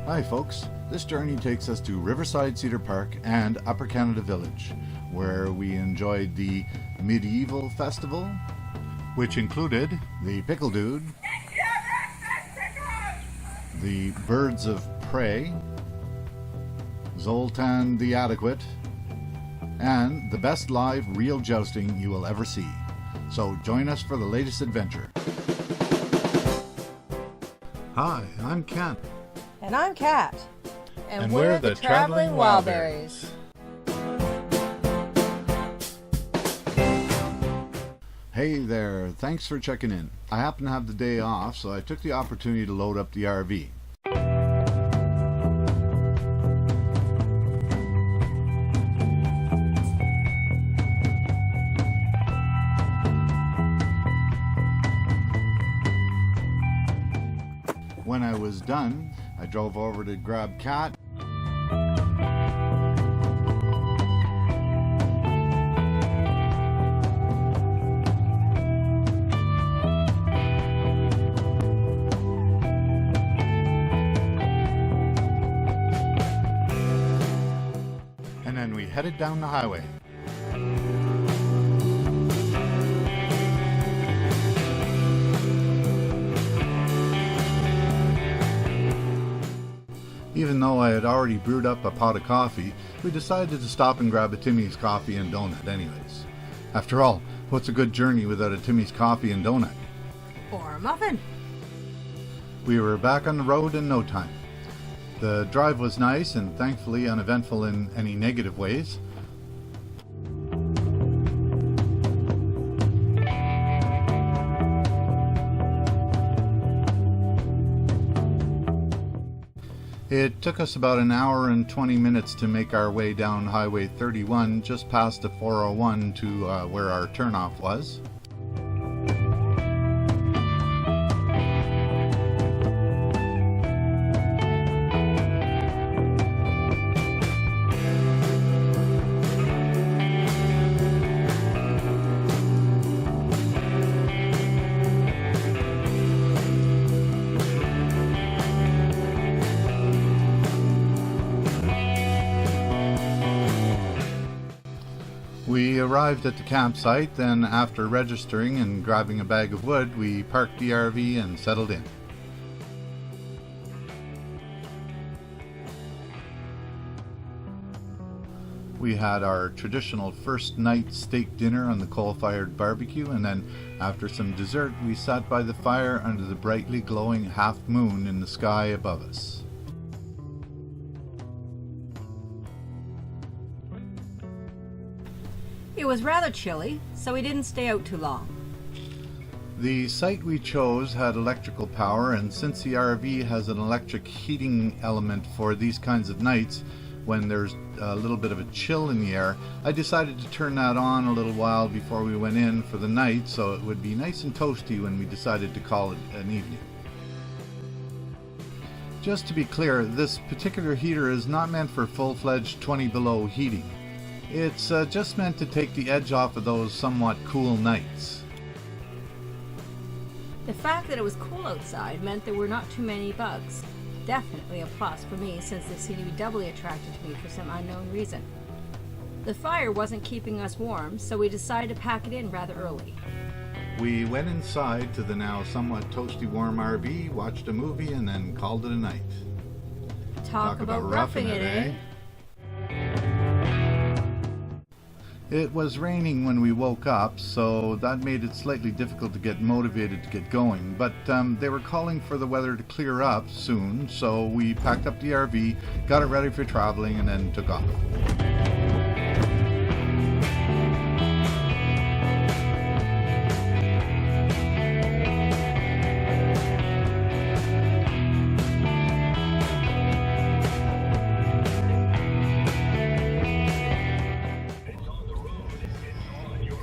Hi folks, this journey takes us to Riverside Cedar Park and Upper Canada Village, where we enjoyed the Medieval Festival, which included the Pickle Dude, the Birds of Prey, Zoltan the Adequate, and the best live real jousting you will ever see. So join us for the latest adventure. Hi, I'm Ken. And I'm Kat. And we're the Traveling Wildberries. Hey there, thanks for checking in. I happen to have the day off, so I took the opportunity to load up the RV. When I was done, I drove over to grab Kat. And then we headed down the highway. Even though I had already brewed up a pot of coffee, we decided to stop and grab a Timmy's coffee and donut anyways. After all, what's a good journey without a Timmy's coffee and donut? Or a muffin. We were back on the road in no time. The drive was nice and thankfully uneventful in any negative ways. It took us about an hour and 20 minutes to make our way down Highway 31 just past the 401 to where our turnoff was. We arrived at the campsite, then after registering and grabbing a bag of wood, we parked the RV and settled in. We had our traditional first night steak dinner on the coal-fired barbecue, and then after some dessert we sat by the fire under the brightly glowing half moon in the sky above us. It was rather chilly, so we didn't stay out too long. The site we chose had electrical power, and since the RV has an electric heating element for these kinds of nights, when there's a little bit of a chill in the air, I decided to turn that on a little while before we went in for the night so it would be nice and toasty when we decided to call it an evening. Just to be clear, this particular heater is not meant for full-fledged 20 below heating. It's just meant to take the edge off of those somewhat cool nights. The fact that it was cool outside meant there were not too many bugs. Definitely a plus for me, since they seem to be doubly attracted to me for some unknown reason. The fire wasn't keeping us warm, so we decided to pack it in rather early. We went inside to the now somewhat toasty warm RV, watched a movie, and then called it a night. Talk about roughing it, eh? It was raining when we woke up, so that made it slightly difficult to get motivated to get going, but they were calling for the weather to clear up soon, so we packed up the RV, got it ready for traveling, and then took off.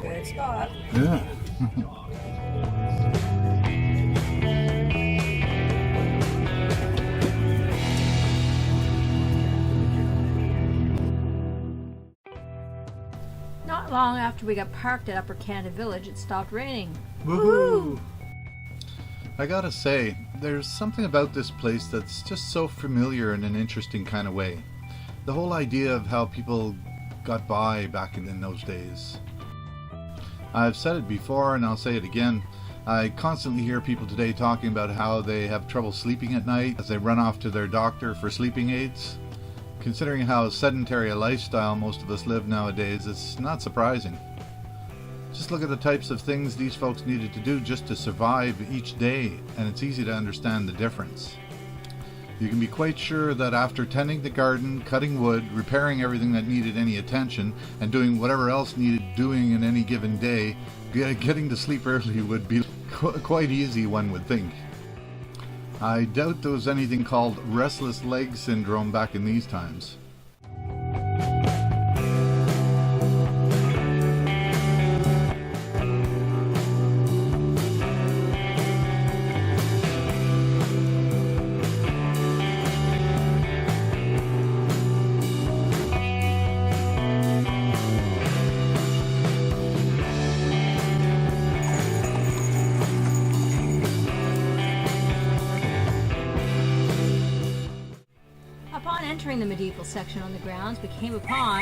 Good spot. Yeah. Not long after we got parked at Upper Canada Village, it stopped raining. Woohoo! I gotta say, there's something about this place that's just so familiar in an interesting kind of way. The whole idea of how people got by back in those days. I've said it before and I'll say it again. I constantly hear people today talking about how they have trouble sleeping at night as they run off to their doctor for sleeping aids. Considering how sedentary a lifestyle most of us live nowadays, it's not surprising. Just look at the types of things these folks needed to do just to survive each day, and it's easy to understand the difference. You can be quite sure that after tending the garden, cutting wood, repairing everything that needed any attention, and doing whatever else needed doing in any given day, getting to sleep early would be quite easy, one would think. I doubt there was anything called restless leg syndrome back in these times. Upon entering the medieval section on the grounds, we came upon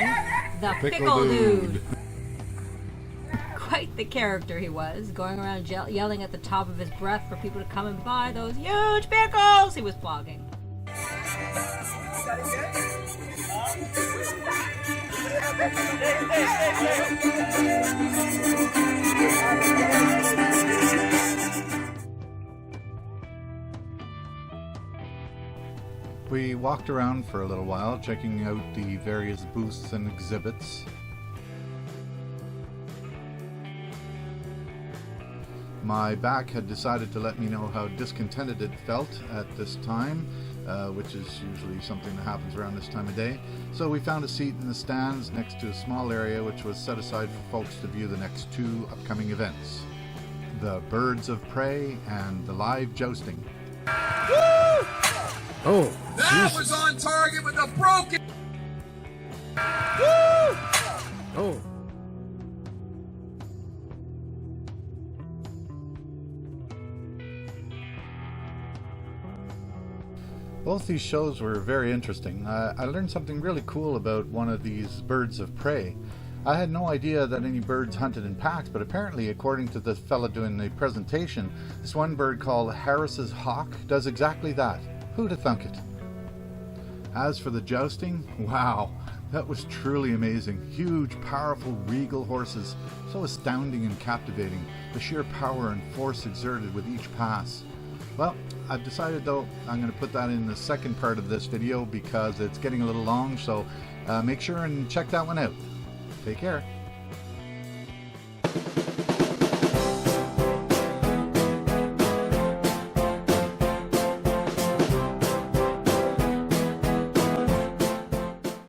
the Pickle Dude. Quite the character he was, going around yelling at the top of his breath for people to come and buy those huge pickles he was blogging. We walked around for a little while, checking out the various booths and exhibits. My back had decided to let me know how discontented it felt at this time, which is usually something that happens around this time of day. So we found a seat in the stands next to a small area which was set aside for folks to view the next two upcoming events: the Birds of Prey and the live jousting. Woo! Oh, that Jesus. was on target with a broken. Woo! Oh. Both these shows were very interesting. I learned something really cool about one of these birds of prey. I had no idea that any birds hunted in packs, but apparently, according to the fella doing the presentation, this one bird called Harris's hawk does exactly that. Who'd have thunk it? As for the jousting, wow, that was truly amazing. Huge, powerful, regal horses, so astounding and captivating, the sheer power and force exerted with each pass. Well, I've decided though I'm going to put that in the second part of this video because it's getting a little long, so make sure and check that one out. Take care.